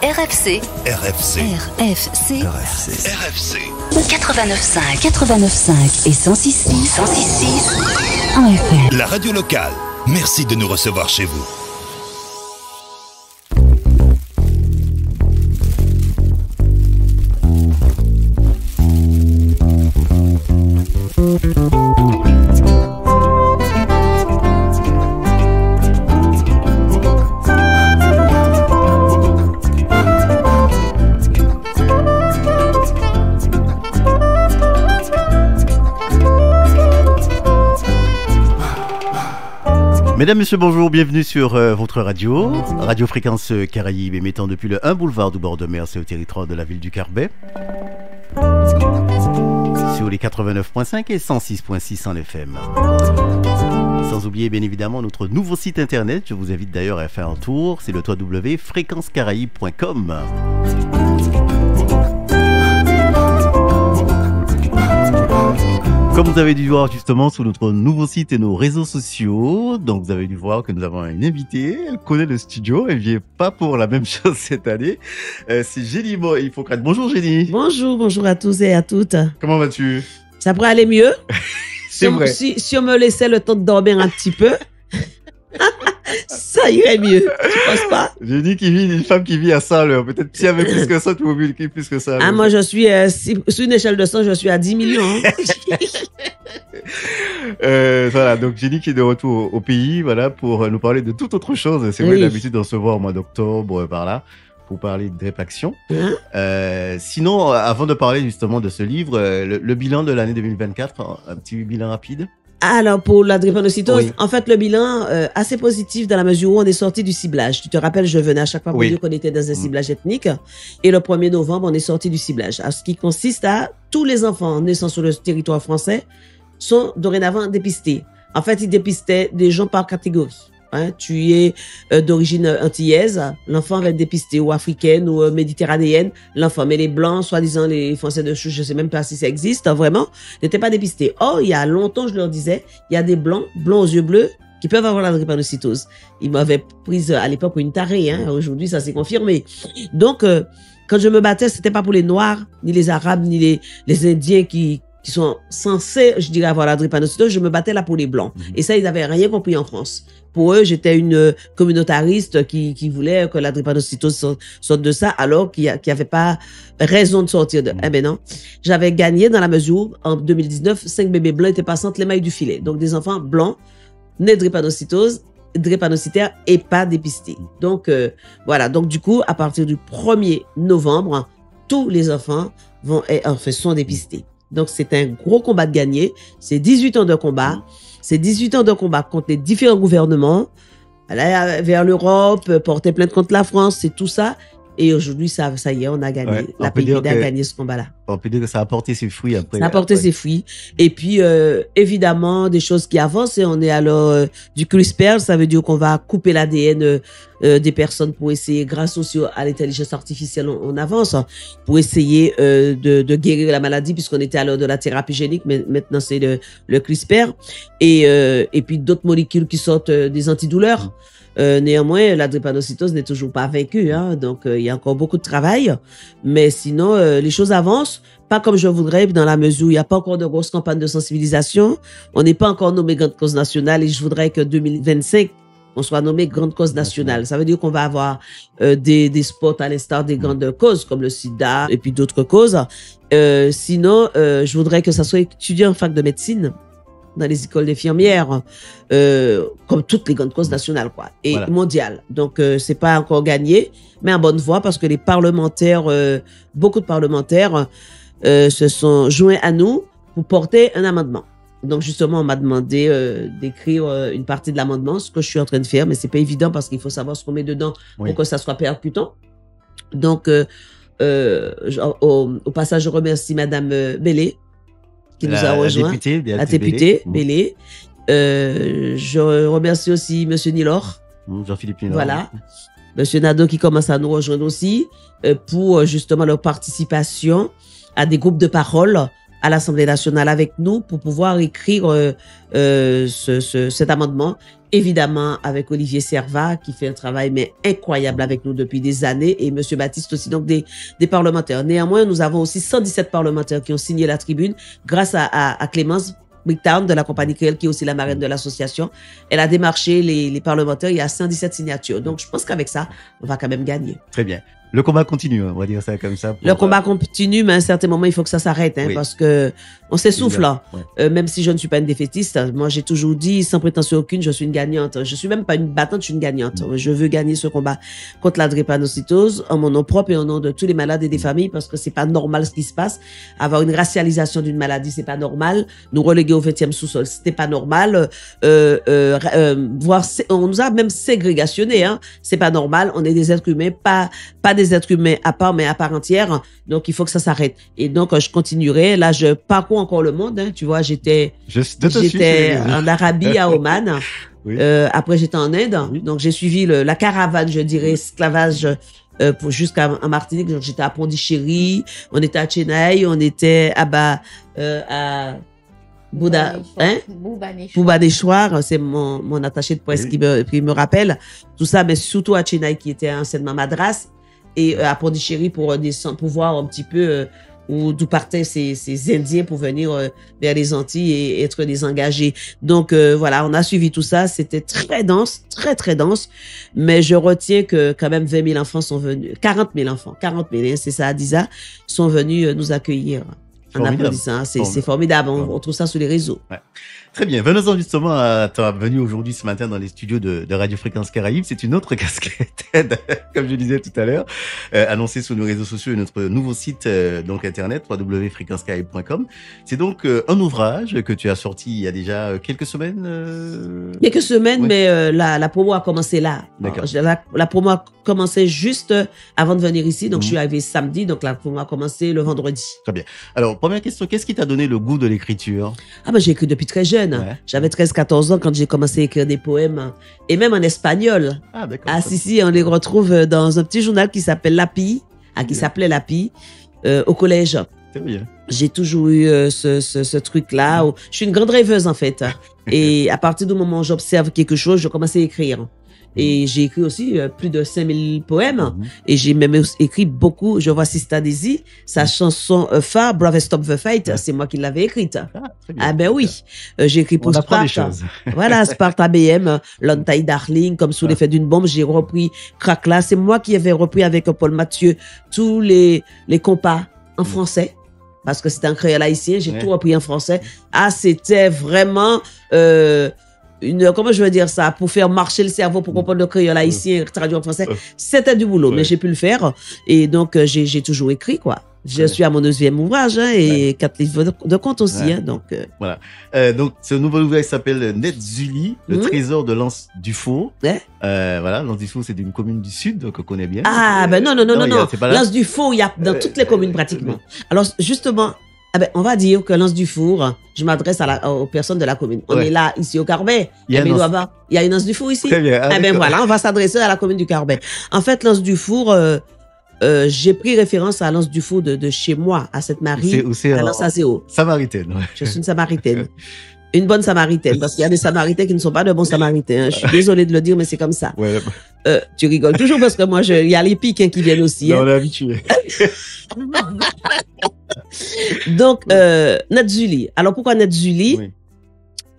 RFC. RFC. RFC. RFC. RFC. 89.5 et 106.6 en FM. La radio locale. Merci de nous recevoir chez vous. Mesdames, Messieurs, bonjour, bienvenue sur votre radio, Radio Fréquence Caraïbes, émettant depuis le 1 boulevard du bord de mer, c'est au territoire de la ville du Carbet. Sur les 89.5 et 106.6 en FM. Sans oublier bien évidemment notre nouveau site internet, je vous invite d'ailleurs à faire un tour, c'est le www.fréquencecaraïbes.com. Comme vous avez dû voir justement sur notre nouveau site et nos réseaux sociaux, donc vous avez dû voir que nous avons une invitée, elle connaît le studio, elle vient pas pour la même chose cette année, c'est Génie Hippocrate. Bonjour Génie. Bonjour à tous et à toutes. Comment vas-tu? Ça pourrait aller mieux. C'est vrai. Si on me laissait le temps de dormir un petit peu, ça irait mieux. Tu penses pas? J'ai dit une femme qui vit à 100 à l'heure. Peut-être si avec plus que ça, tu mobiles plus que ça. Ah, moi, je suis, sur une échelle de 100, je suis à 10 millions. Hein. Voilà, donc j'ai dit qu'il est de retour au pays, voilà, pour nous parler de toute autre chose. C'est vrai, d'habitude, on se voit au mois d'octobre, par là, pour parler de DREP Action. Sinon, avant de parler justement de ce livre, le bilan de l'année 2024, un petit bilan rapide. Alors, pour la drépanocytose, oui. En fait, le bilan, assez positif dans la mesure où on est sorti du ciblage. Tu te rappelles, je venais à chaque fois pour dire qu'on était dans un ciblage ethnique. Et le 1er novembre, on est sorti du ciblage. Alors, ce qui consiste à tous les enfants naissant sur le territoire français sont dorénavant dépistés. En fait, ils dépistaient des gens par catégorie. Hein, tu es d'origine antillaise, l'enfant va être dépisté, ou africaine ou méditerranéenne, l'enfant. Mais les blancs, soi-disant les Français de souche, je sais même pas si ça existe, hein, vraiment, n'étaient pas dépistés. Or, il y a longtemps, je leur disais, il y a des blancs aux yeux bleus, qui peuvent avoir la drépanocytose. Ils m'avaient prise à l'époque pour une tarée, hein. Aujourd'hui, ça s'est confirmé. Donc, quand je me battais, c'était pas pour les Noirs, ni les Arabes, ni les Indiens qui sont censés, je dirais, avoir la drépanocytose, je me battais là pour les Blancs. Et ça, ils n'avaient rien compris en France. Pour eux, j'étais une communautariste qui voulait que la drépanocytose sorte de ça, alors qu'il n'y avait pas raison de sortir de... Eh ben non. J'avais gagné dans la mesure où, en 2019, 5 bébés blancs étaient passants les mailles du filet. Donc, des enfants blancs, nés de drépanocytose, drépanocytaires et pas dépistés. Donc, voilà. Donc, du coup, à partir du 1er novembre, tous les enfants sont dépistés. Donc, c'est un gros combat de gagner. C'est 18 ans de combat. C'est 18 ans de combat contre les différents gouvernements. Aller vers l'Europe, porter plainte contre la France, c'est tout ça. Et aujourd'hui, ça y est, on a gagné. La PID a gagné ce combat-là. On peut dire que ça a porté ses fruits après. Ça a porté ses fruits. Et puis, évidemment, des choses qui avancent. Et on est alors du CRISPR. Ça veut dire qu'on va couper l'ADN des personnes pour essayer, grâce aussi à l'intelligence artificielle, on avance pour essayer de guérir la maladie, puisqu'on était alors de la thérapie génique, mais maintenant c'est le CRISPR. Et puis d'autres molécules qui sortent des antidouleurs. Néanmoins, la drépanocytose n'est toujours pas vaincue, hein, donc il y a encore beaucoup de travail. Mais sinon, les choses avancent, pas comme je voudrais, dans la mesure où il n'y a pas encore de grosses campagnes de sensibilisation. On n'est pas encore nommé grande cause nationale et je voudrais que 2025, on soit nommé grande cause nationale. Ça veut dire qu'on va avoir des spots à l'instar des grandes causes comme le sida et puis d'autres causes. Sinon, je voudrais que ça soit étudié en fac de médecine dans les écoles d'infirmières, comme toutes les grandes causes nationales, quoi, et mondiales. Donc, c'est pas encore gagné, mais en bonne voie parce que les parlementaires, beaucoup de parlementaires, se sont joints à nous pour porter un amendement. Donc, justement, on m'a demandé d'écrire une partie de l'amendement, ce que je suis en train de faire, mais c'est pas évident parce qu'il faut savoir ce qu'on met dedans pour que ça soit percutant. Donc, au passage, je remercie Madame Bellé, qui nous a rejoint, la députée Bellé. Je remercie aussi Monsieur Nilor. Jean-Philippe Nilor. Voilà. Monsieur Nadeau qui commence à nous rejoindre aussi pour justement leur participation à des groupes de parole à l'Assemblée nationale avec nous pour pouvoir écrire cet amendement. Évidemment, avec Olivier Servat, qui fait un travail mais incroyable avec nous depuis des années, et Monsieur Baptiste aussi, donc des parlementaires. Néanmoins, nous avons aussi 117 parlementaires qui ont signé la tribune grâce à Clémence Bricktown de la compagnie créole, qui est aussi la marraine de l'association. Elle a démarché les parlementaires, il y a 117 signatures. Donc, je pense qu'avec ça, on va quand même gagner. Très bien. Le combat continue, on va dire ça comme ça. Le combat continue, mais à un certain moment, il faut que ça s'arrête, hein, parce que on s'essouffle là. Ouais. Même si je ne suis pas une défaitiste, moi j'ai toujours dit, sans prétention aucune, je suis une gagnante. Je suis même pas une battante, je suis une gagnante. Je veux gagner ce combat contre la drépanocytose en mon nom propre et au nom de tous les malades et des familles, parce que c'est pas normal ce qui se passe. Avoir une racialisation d'une maladie, c'est pas normal. Nous reléguer au 20e sous-sol, c'était pas normal. On nous a même ségrégationnés, hein. C'est pas normal. On est des êtres humains, pas des êtres humains à part, mais à part entière. Donc, il faut que ça s'arrête. Et donc, je continuerai. Là, je parcours encore le monde, hein. Tu vois, j'étais en Arabie, à Oman. Oui. Après, j'étais en Inde. Oui. Donc, j'ai suivi la caravane, je dirais, esclavage, jusqu'à Martinique. Donc, j'étais à Pondichéry. On était à Chennai. On était à Bhubaneswar, c'est mon attaché de presse qui me rappelle tout ça, mais surtout à Chennai, qui était anciennement Madras, et à Pondichéry pour voir un petit peu d'où partaient ces Indiens pour venir vers les Antilles et être désengagés. Donc voilà, on a suivi tout ça. C'était très dense, très très dense, mais je retiens que quand même 20 000 enfants sont venus, 40 000 enfants, 40 000, hein, c'est ça, Adiza, sont venus nous accueillir. En applaudissant, c'est formidable. On trouve ça sur les réseaux. Ouais. Très bien. Venons-en justement à ta venue aujourd'hui, ce matin, dans les studios de Radio Fréquence Caraïbes. C'est une autre casquette, comme je disais tout à l'heure, annoncée sur nos réseaux sociaux et notre nouveau site, donc internet, www.fréquencecaraïbes.com. C'est donc un ouvrage que tu as sorti il y a déjà quelques semaines. Quelques semaines, oui. Mais la promo a commencé là. D'accord. La promo a commencé juste avant de venir ici. Donc, je suis arrivée samedi. Donc, la promo a commencé le vendredi. Très bien. Alors, première question, qu'est-ce qui t'a donné le goût de l'écriture? Ah ben, j'ai écrit depuis très jeune. Ouais. J'avais 13-14 ans quand j'ai commencé à écrire des poèmes, et même en espagnol. Ah d'accord. Ah si, on les retrouve dans un petit journal qui s'appelle Lapi, qui s'appelait Lapi, au collège. C'est bien. J'ai toujours eu ce truc-là. Je suis une grande rêveuse en fait. Et à partir du moment où j'observe quelque chose, je commence à écrire. Et j'ai écrit aussi plus de 5000 poèmes. Et j'ai même écrit beaucoup. Je vois Sista Daisy, sa chanson phare, Brother Stop the Fight, c'est moi qui l'avais écrite. Ah ben oui. J'ai écrit pour Sparta. Voilà, Sparta BM, Lontaï Darling, comme sous l'effet d'une bombe. J'ai repris Crackla. C'est moi qui avais repris avec Paul Mathieu tous les compas en français. Parce que c'était un créole haïtien. J'ai tout repris en français. Ah, c'était vraiment... comment je veux dire ça, pour faire marcher le cerveau, pour comprendre le créole haïtien, traduit en français, c'était du boulot, mais j'ai pu le faire. Et donc, j'ai toujours écrit, quoi. Je suis à mon 9e ouvrage, hein, et 4 livres de contes aussi, hein, donc. Voilà. Donc, ce nouvel ouvrage s'appelle Netzuli, le trésor de l'Anse du Four. Voilà, l'Anse du Four, c'est d'une commune du Sud, donc on connaît bien. Ah, ben non. L'Anse du Four, il y a dans toutes les communes pratiquement. Alors, justement, on va dire que l'Anse du Four, je m'adresse aux personnes de la commune. On est là, ici au Carbet. Il y a une Anse du Four ici. Très bien. Voilà, on va s'adresser à la commune du Carbet. En fait, l'Anse du Four, j'ai pris référence à l'Anse du Four de chez moi, à cette Marie, à l'Anse Azéo. Samaritaine. Ouais. Je suis une Samaritaine. Une bonne Samaritaine, parce qu'il y a des Samaritains qui ne sont pas de bons Samaritains. Hein. Je suis désolée de le dire, mais c'est comme ça. Ouais. Tu rigoles toujours parce que moi, il y a les piques qui viennent aussi. Non, on est habitués. Donc, Netzuli. Alors, pourquoi Netzuli?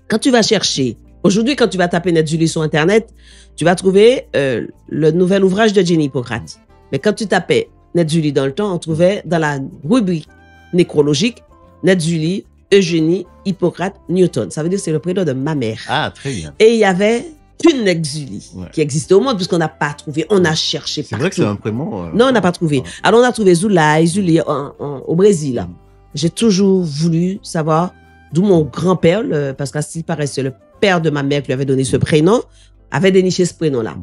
Quand tu vas chercher, aujourd'hui, quand tu vas taper Netzuli sur Internet, tu vas trouver le nouvel ouvrage de Jenny Hippocrate. Mais quand tu tapais Netzuli dans le temps, on trouvait dans la rubrique nécrologique Netzuli, Eugénie, Hippocrate, Newton. Ça veut dire que c'est le prénom de ma mère. Ah, très bien. Et il y avait une Netzuli qui existait au monde, puisqu'on n'a pas trouvé. On a cherché partout. C'est vrai que c'est un prénom. Non, on n'a pas trouvé. Alors, on a trouvé Zuli au Brésil. J'ai toujours voulu savoir d'où mon grand-père, parce qu'à ce qu'il paraît, c'est le père de ma mère qui lui avait donné ce prénom, avait déniché ce prénom-là.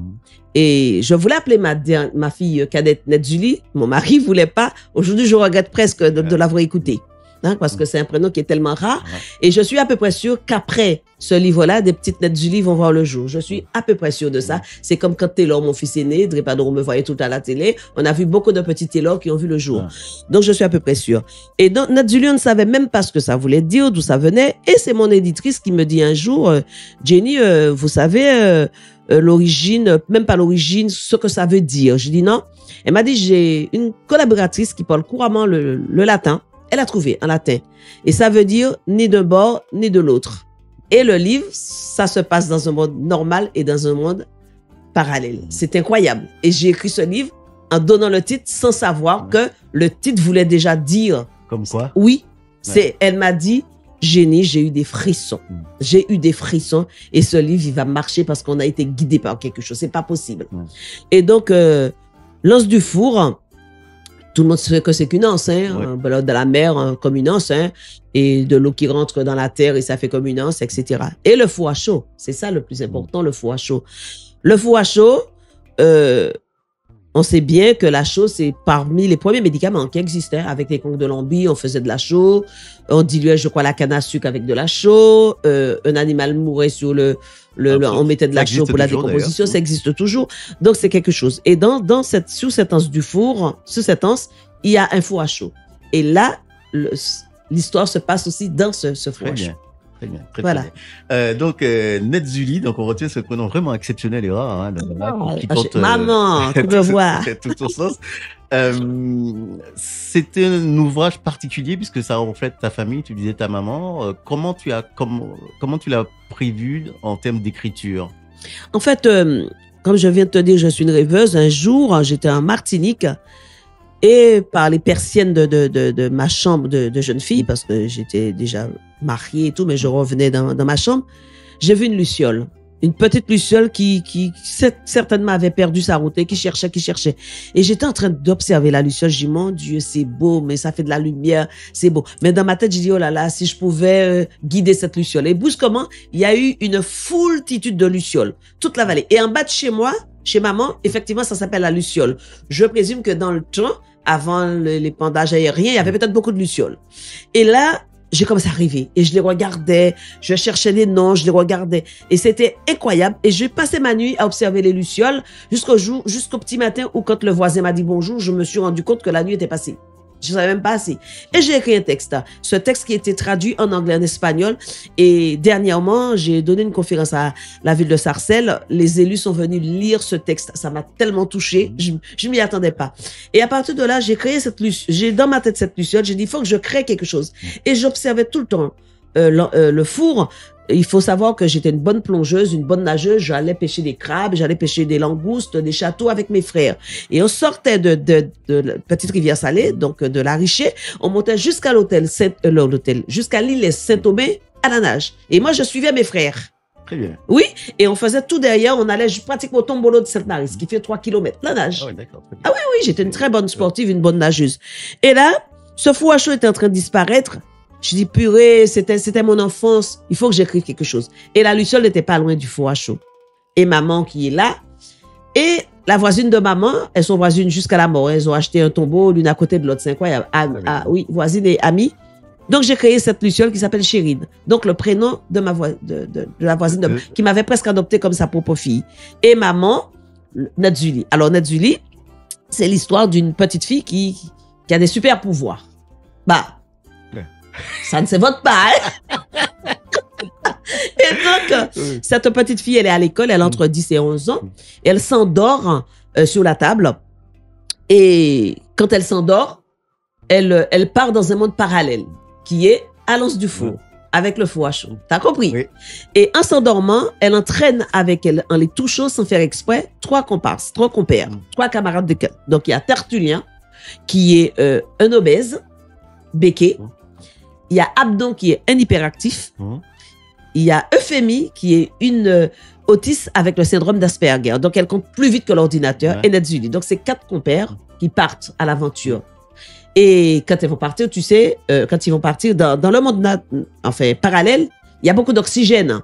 Et je voulais appeler ma fille cadette Netzuli. Mon mari voulait pas. Aujourd'hui, je regrette presque de l'avoir écouté. hein, parce que c'est un prénom qui est tellement rare. Et je suis à peu près sûre qu'après ce livre-là, des petites lettres du livre vont voir le jour. Je suis à peu près sûre de ça. C'est comme quand Taylor, mon fils aîné, Drépador me voyait tout à la télé. On a vu beaucoup de petits Taylor qui ont vu le jour. Donc, je suis à peu près sûre. Et donc, Nadzuli, on ne savait même pas ce que ça voulait dire, d'où ça venait. Et c'est mon éditrice qui me dit un jour, Jenny, vous savez, l'origine, même pas l'origine, ce que ça veut dire. Je dis non. Elle m'a dit, j'ai une collaboratrice qui parle couramment le latin. Elle a trouvé en latin. Et ça veut dire ni d'un bord, ni de l'autre. Et le livre, ça se passe dans un monde normal et dans un monde parallèle. C'est incroyable. Et j'ai écrit ce livre en donnant le titre sans savoir que le titre voulait déjà dire. Comme quoi? Oui. Elle m'a dit, Jenny, j'ai eu des frissons. J'ai eu des frissons. Et ce livre, il va marcher parce qu'on a été guidé par quelque chose. C'est pas possible. Et donc, l'anse du four, tout le monde sait que c'est qu'une anse, hein, de la mer comme une anse, hein, et de l'eau qui rentre dans la terre et ça fait comme une anse, etc. Et le four à chaud, c'est ça le plus important, le four à chaud. Le four à chaud, on sait bien que la chaux, c'est parmi les premiers médicaments qui existaient. Avec les conques de Lambie, on faisait de la chaux, on diluait, je crois, la canne à sucre avec de la chaux, un animal mourait sur on mettait de la chaux pour la décomposition, ça existe toujours. Donc, c'est quelque chose. Et sous cette anse du four, sous cette anse, il y a un four à chaud. Et là, l'histoire se passe aussi dans ce four à chaud. Très bien. Voilà. Donc, Nadzuli, donc on retient ce prénom vraiment exceptionnel et rare, hein, qui porte, maman, tu veux voir. Tout son sens. C'était un ouvrage particulier puisque ça reflète ta famille, tu disais ta maman. Comment tu l'as prévu en termes d'écriture? En fait, comme je viens de te dire, je suis une rêveuse. Un jour, j'étais en Martinique et par les persiennes de ma chambre de jeune fille, parce que j'étais déjà mariée et tout, mais je revenais dans ma chambre, j'ai vu une luciole. Une petite luciole qui certainement avait perdu sa route et qui cherchait. Et j'étais en train d'observer la luciole. Je dis, mon Dieu, c'est beau, mais ça fait de la lumière, c'est beau. Mais dans ma tête, je dis, oh là là, si je pouvais guider cette luciole. Et brusquement, il y a eu une foultitude de lucioles, toute la vallée. Et en bas de chez moi, chez maman, effectivement, ça s'appelle la luciole. Je présume que dans le temps, avant l'épandage aérien, il y avait peut-être beaucoup de lucioles. Et là, j'ai commencé à rêver et je les regardais, je cherchais les noms, je les regardais et c'était incroyable. Et j'ai passé ma nuit à observer les lucioles jusqu'au petit matin où quand le voisin m'a dit bonjour, je me suis rendu compte que la nuit était passée. Je savais même pas assez. Et j'ai écrit un texte. Ce texte qui a été traduit en anglais, en espagnol. Et dernièrement, j'ai donné une conférence à la ville de Sarcelles. Les élus sont venus lire ce texte. Ça m'a tellement touchée. Je m'y attendais pas. Et à partir de là, j'ai créé j'ai dans ma tête cette luciole. J'ai dit, il faut que je crée quelque chose. Et j'observais tout le temps le four. Il faut savoir que j'étais une bonne plongeuse, une bonne nageuse. J'allais pêcher des crabes, j'allais pêcher des langoustes, des châteaux avec mes frères. Et on sortait de la petite rivière salée, donc de la Richer. On montait jusqu'à jusqu'à l'île Saint-Thomé à la nage. Et moi, je suivais mes frères. Très bien. Oui, et on faisait tout derrière. On allait pratiquement au tombolo de Sainte-Marie, ce qui fait 3 km, la nage. Ah oui, d'accord. Ah oui, j'étais une très bonne sportive, une bonne nageuse. Et là, ce four à chaud était en train de disparaître. Je dis, purée, c'était mon enfance. Il faut que j'écrive quelque chose. Et la luciole n'était pas loin du four à chaud. Et maman qui est là. Et la voisine de maman, elles sont voisines jusqu'à la mort. Elles ont acheté un tombeau l'une à côté de l'autre. C'est incroyable. Oui, voisine et amie. Donc, j'ai créé cette luciole qui s'appelle Chérine. Donc, le prénom de la voisine qui m'avait presque adoptée comme sa propre fille. Et maman, Nadzuli. Alors, Nadzuli, c'est l'histoire d'une petite fille qui a des super pouvoirs. Ça ne se vote pas, hein? Et donc, cette petite fille, elle est à l'école, elle a entre 10 et 11 ans. Elle s'endort sur la table. Et quand elle s'endort, elle part dans un monde parallèle qui est à l'anse du four, avec le four à chaud. T'as compris? Oui. Et en s'endormant, elle entraîne avec elle, en les touchant sans faire exprès, 3 comparses, 3 compères, 3 camarades de cœur. Donc, il y a Tertullien, qui est un obèse, béqué. Il y a Abdon qui est un hyperactif. Il y a Euphémie qui est une autiste avec le syndrome d'Asperger. Donc, elle compte plus vite que l'ordinateur. Et Nadzuli. Donc, c'est 4 compères qui partent à l'aventure. Et quand ils vont partir, tu sais, quand ils vont partir dans le monde parallèle, il y a beaucoup d'oxygène.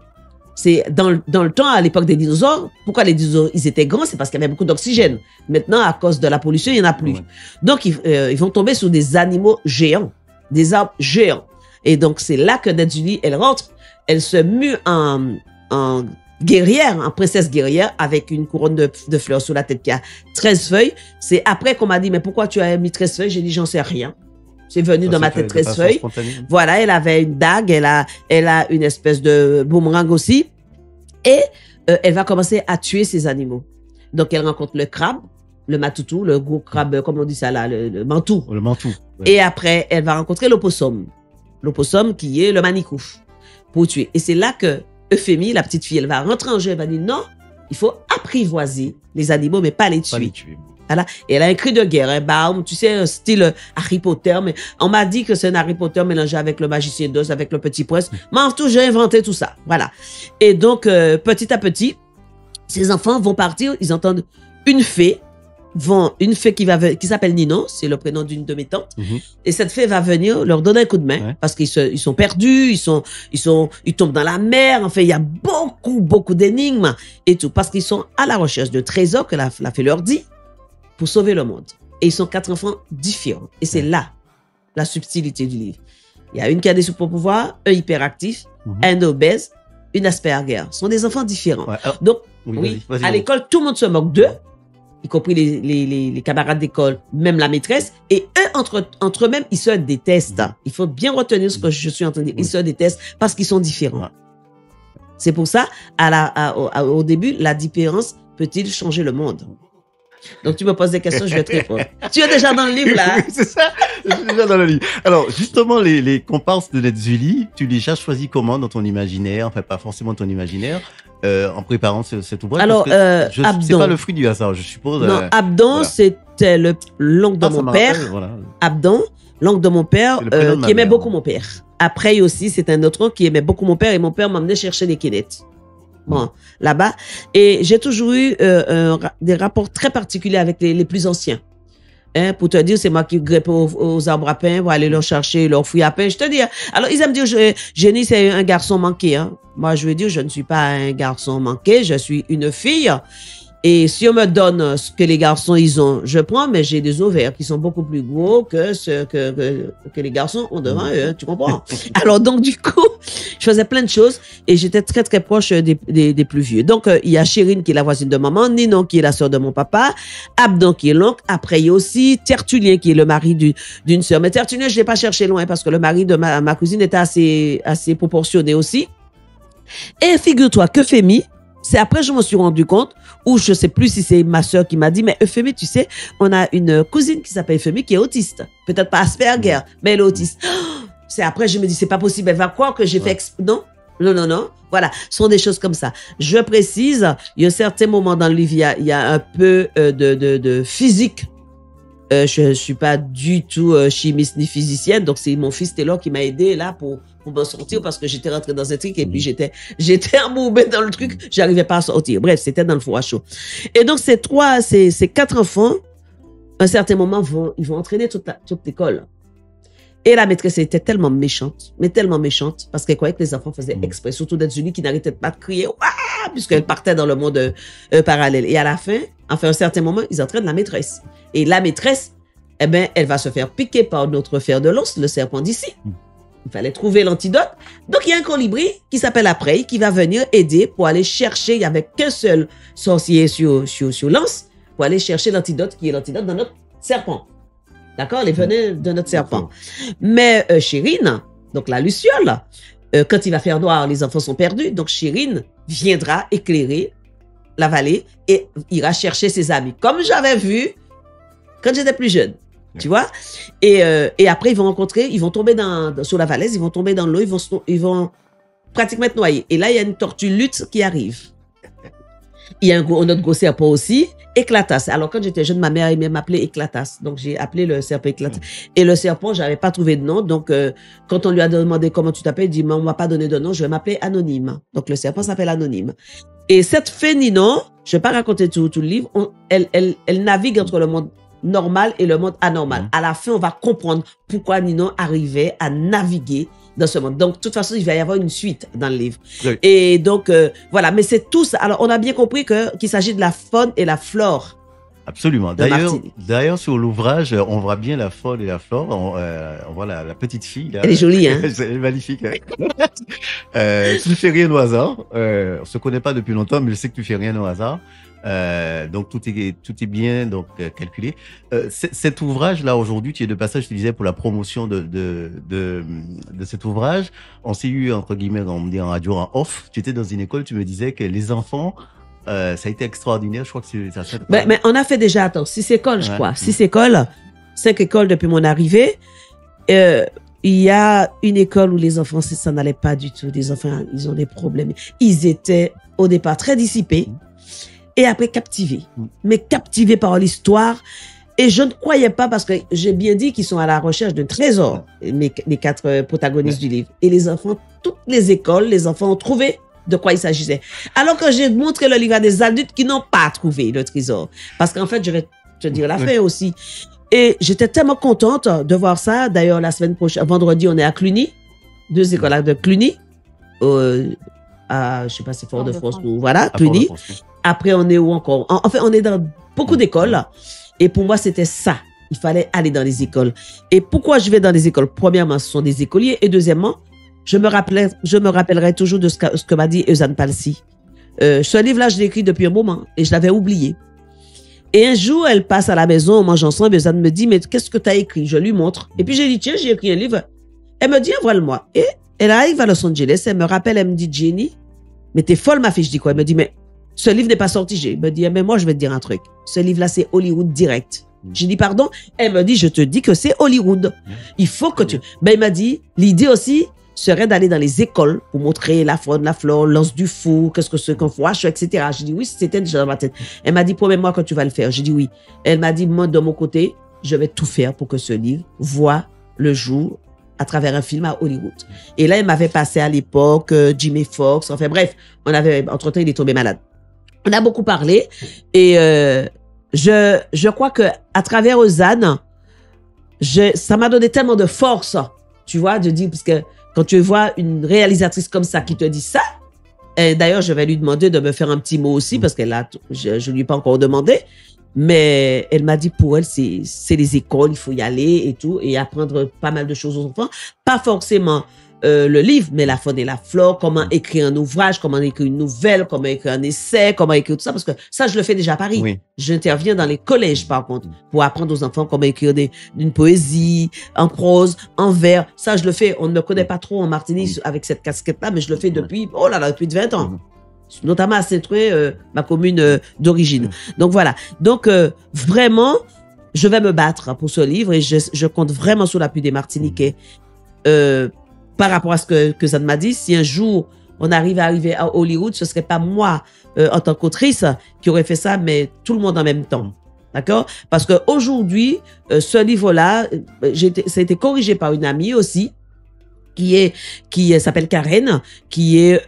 C'est dans le temps, à l'époque des dinosaures, pourquoi les dinosaures, ils étaient grands? C'est parce qu'il y avait beaucoup d'oxygène. Maintenant, à cause de la pollution, il n'y en a plus. Donc, ils vont tomber sur des animaux géants. des arbres géants. Et donc, c'est là que Nedzuli, elle rentre, elle se mue en guerrière, en princesse guerrière, avec une couronne de fleurs sur la tête qui a 13 feuilles. C'est après qu'on m'a dit, mais pourquoi tu as mis 13 feuilles? J'ai dit, j'en sais rien. C'est venu dans ma tête 13 feuilles. Voilà, elle avait une dague, elle a une espèce de boomerang aussi. Et elle va commencer à tuer ces animaux. Donc, elle rencontre le crabe, le matoutou, le gros crabe, comme on dit ça là, le mantou. Le mantou. Ouais. Et après, elle va rencontrer l'opossum. L'opossum qui est le manicouf pour tuer. Et c'est là que Euphémie, la petite fille, elle va rentrer en jeu, elle va dire non, il faut apprivoiser les animaux, mais pas les tuer. Voilà. Et elle a un cri de guerre, un baum, tu sais, un style Harry Potter, mais on m'a dit que c'est un Harry Potter mélangé avec le magicien d'Oz, avec le petit prince. Mais en tout, j'ai inventé tout ça. Voilà. Et donc, petit à petit, ces enfants vont partir, ils entendent une fée qui s'appelle Ninon, c'est le prénom d'une de mes tantes. Et cette fée va venir leur donner un coup de main parce qu'ils sont perdus, ils tombent dans la mer. Enfin, il y a beaucoup d'énigmes et tout parce qu'ils sont à la recherche de trésors que la fée leur dit pour sauver le monde. Et ils sont 4 enfants différents. Et c'est là la subtilité du livre. Il y a une qui a des super pouvoirs, un hyperactif, un obèse, une Asperger. Ce sont des enfants différents. Ouais. Alors, donc, à l'école, tout le monde se moque d'eux, y compris les camarades d'école, même la maîtresse. Et eux, entre eux-mêmes, ils se détestent. Il faut bien retenir ce que je suis en train de dire. Ils se détestent parce qu'ils sont différents. C'est pour ça, au début, la différence peut-il changer le monde? Donc, tu me poses des questions, je vais te répondre. Tu es déjà dans le livre, là. C'est ça, je suis déjà dans le livre. Alors, justement, les comparses de Nedzuli, tu les as choisis comment dans ton imaginaire? Enfin, pas forcément ton imaginaire, en préparant cet ouvrage. Alors, Abdon. C'est pas le fruit du hasard, je suppose. Non, Abdon, voilà. C'était l'oncle de mon père. Voilà. Abdon, l'oncle de mon père, qui aimait beaucoup mon père. Après aussi, c'est un autre oncle qui aimait beaucoup mon père et mon père m'emmenait chercher des quénettes. Bon, là-bas. Et j'ai toujours eu des rapports très particuliers avec les plus anciens. Hein, pour te dire, c'est moi qui grippe aux arbres à pain pour aller leur chercher leurs fruits à pain. Je te dis. Alors, ils aiment dire, Jenny, c'est un garçon manqué. Hein. Moi, je veux dire, je ne suis pas un garçon manqué, je suis une fille. Et si on me donne ce que les garçons, ils ont, je prends, mais j'ai des ovaires qui sont beaucoup plus gros que ce que les garçons ont devant eux, hein, tu comprends? Alors, donc, du coup, je faisais plein de choses et j'étais très, très proche des plus vieux. Donc, il y a Chérine qui est la voisine de maman, Ninon qui est la sœur de mon papa, Abdon qui est l'oncle. Après, il y a aussi Tertullien qui est le mari d'une sœur. Mais Tertullien, je l'ai pas cherché loin parce que le mari de ma cousine était assez proportionné aussi. Et figure-toi qu'Euphémie, c'est après je me suis rendu compte, ou je sais plus si c'est ma sœur qui m'a dit, mais Euphémie, tu sais, on a une cousine qui s'appelle Euphémie qui est autiste. Peut-être pas Asperger, mais elle est autiste. C'est après je me dis, c'est pas possible, elle va croire que j'ai fait non. Voilà, ce sont des choses comme ça. Je précise, il y a un certain moment dans le livre, il y a un peu de physique. Je suis pas du tout chimiste ni physicienne, donc c'est mon fils Taylor qui m'a aidé là pour me sortir parce que j'étais rentrée dans un truc et puis j'étais embourbée dans le truc, j'arrivais pas à sortir. Bref, c'était dans le four à chaud. Et donc ces 4 enfants, à un certain moment, ils vont entraîner toute l'école. Et la maîtresse était tellement méchante, parce qu'elle croyait que les enfants faisaient exprès, surtout Nedzuli qui n'arrêtait pas de crier, puisqu'elle partait dans le monde parallèle. Et à la fin, enfin, à un certain moment, ils entraînent la maîtresse. Et la maîtresse, eh ben, elle va se faire piquer par notre fer de lance, le serpent d'ici. Il fallait trouver l'antidote. Donc, il y a un colibri qui s'appelle Aprey, qui va venir aider pour aller chercher, il n'y avait qu'un seul sorcier sur lance, pour aller chercher l'antidote, qui est l'antidote de notre serpent. D'accord? Les venin de notre serpent. Mais Chérine, donc la luciole, quand il va faire noir, les enfants sont perdus. Donc Chérine viendra éclairer la vallée et ira chercher ses amis. Comme j'avais vu quand j'étais plus jeune. Tu vois? Et après, ils vont tomber sur la falaise, ils vont tomber dans l'eau, ils vont pratiquement être noyés. Et là, il y a une tortue lutte qui arrive. Il y a un autre gros serpent aussi, Éclatas. Alors, quand j'étais jeune, ma mère aimait m'appeler Éclatas. Donc, j'ai appelé le serpent Éclatas. Et le serpent, j'avais pas trouvé de nom. Donc, quand on lui a demandé comment tu t'appelles, il dit, mais on m'a pas donné de nom, je vais m'appeler Anonyme. Donc, le serpent s'appelle Anonyme. Et cette fée Ninon, je vais pas raconter tout le livre, elle navigue entre le monde normal et le monde anormal. À la fin, on va comprendre pourquoi Ninon arrivait à naviguer dans ce monde. Donc, de toute façon, il va y avoir une suite dans le livre. Oui. Et donc, voilà. Mais c'est tout ça. Alors, on a bien compris qu'il s'agit de la faune et la flore Absolument. de Martinique. D'ailleurs, sur l'ouvrage, on voit bien la faune et la flore. On voit la petite fille. Là. Elle est jolie, hein? Elle est magnifique. Hein? Tu ne fais rien au hasard. On se connaît pas depuis longtemps, mais je sais que tu fais rien au hasard. Donc tout est bien donc calculé. Cet ouvrage-là aujourd'hui, tu es de passage, je te disais, pour la promotion de cet ouvrage. On s'est eu entre guillemets, on me dit en radio, en off. Tu étais dans une école, tu me disais que les enfants ça a été extraordinaire. Je crois que c'est ça. Mais on a fait déjà, attends, 6 écoles, je crois. 6 écoles, 5 écoles depuis mon arrivée. Il y a une école où les enfants, ça n'allait pas du tout. Les enfants, ils ont des problèmes. Ils étaient au départ très dissipés et après captivés. Mais captivés par l'histoire. Et je ne croyais pas, parce que j'ai bien dit qu'ils sont à la recherche d'un trésor, les 4 protagonistes du livre. Et les enfants, toutes les écoles, les enfants ont trouvé de quoi il s'agissait. Alors que j'ai montré le livre à des adultes qui n'ont pas trouvé le trésor. Parce qu'en fait, je vais te dire la fin aussi. Et j'étais tellement contente de voir ça. D'ailleurs, la semaine prochaine, vendredi, on est à Cluny. 2 écoles de Cluny. Je sais pas, c'est Fort-de-France ou voilà, Cluny. Après, on est où encore? En fait, on est dans beaucoup d'écoles. Et pour moi, c'était ça. Il fallait aller dans les écoles. Et pourquoi je vais dans les écoles? Premièrement, ce sont des écoliers. Et deuxièmement, je me rappellerai toujours de ce que m'a dit Eusanne Palsy. Ce livre-là, je l'ai écrit depuis un moment et je l'avais oublié. Et un jour, elle passe à la maison, on mange ensemble, Eusanne me dit, mais qu'est-ce que tu as écrit? Je lui montre. Et puis j'ai dit, tiens, j'ai écrit un livre. Elle me dit, envoie-le-moi. Et elle arrive à Los Angeles, elle me rappelle, elle me dit, Jenny, mais t'es folle, ma fille. Je dis quoi? Elle me dit, mais ce livre n'est pas sorti. Je me dis, mais moi, je vais te dire un truc. Ce livre-là, c'est Hollywood direct. J'ai dit, pardon? Elle me dit, je te dis que c'est Hollywood. Il faut que tu... Ben, il m'a dit, l'idée aussi serait d'aller dans les écoles pour montrer la faune, la flore, l'os du fou, qu'est-ce que c'est qu'un fouache, etc. J'ai dit, oui, c'était déjà dans ma tête. Elle m'a dit, promets-moi que tu vas le faire. J'ai dit, oui. Elle m'a dit, moi, de mon côté, je vais tout faire pour que ce livre voit le jour à travers un film à Hollywood. Et là, elle m'avait passé à l'époque Jimmy Fox. Enfin, bref, entre-temps, il est tombé malade. On a beaucoup parlé et je crois que à travers Eusanne, ça m'a donné tellement de force, tu vois, de dire, parce que quand tu vois une réalisatrice comme ça qui te dit ça, et d'ailleurs, je vais lui demander de me faire un petit mot aussi, parce qu'elle je lui ai pas encore demandé, mais elle m'a dit pour elle, c'est les écoles, il faut y aller et tout, et apprendre pas mal de choses aux enfants. Pas forcément le livre, mais la faune et la flore, comment écrire un ouvrage, comment écrire une nouvelle, comment écrire un essai, comment écrire tout ça, parce que ça, je le fais déjà à Paris. Oui. J'interviens dans les collèges, par contre, pour apprendre aux enfants comment écrire une poésie, en prose, en vers. Ça, je le fais. On ne me connaît pas trop en Martinique avec cette casquette-là, mais je le fais depuis, depuis 20 ans. Notamment à Saint-Ouen, ma commune d'origine. Donc voilà. Donc, vraiment, je vais me battre pour ce livre et je compte vraiment sur l'appui des Martiniquais. Par rapport à ce que ça m'a dit, si un jour on arrive à Hollywood, ce serait pas moi en tant qu'autrice qui aurait fait ça, mais tout le monde en même temps. D'accord? Parce que aujourd'hui, ce livre-là, ça a été corrigé par une amie aussi, qui s'appelle Karen, qui est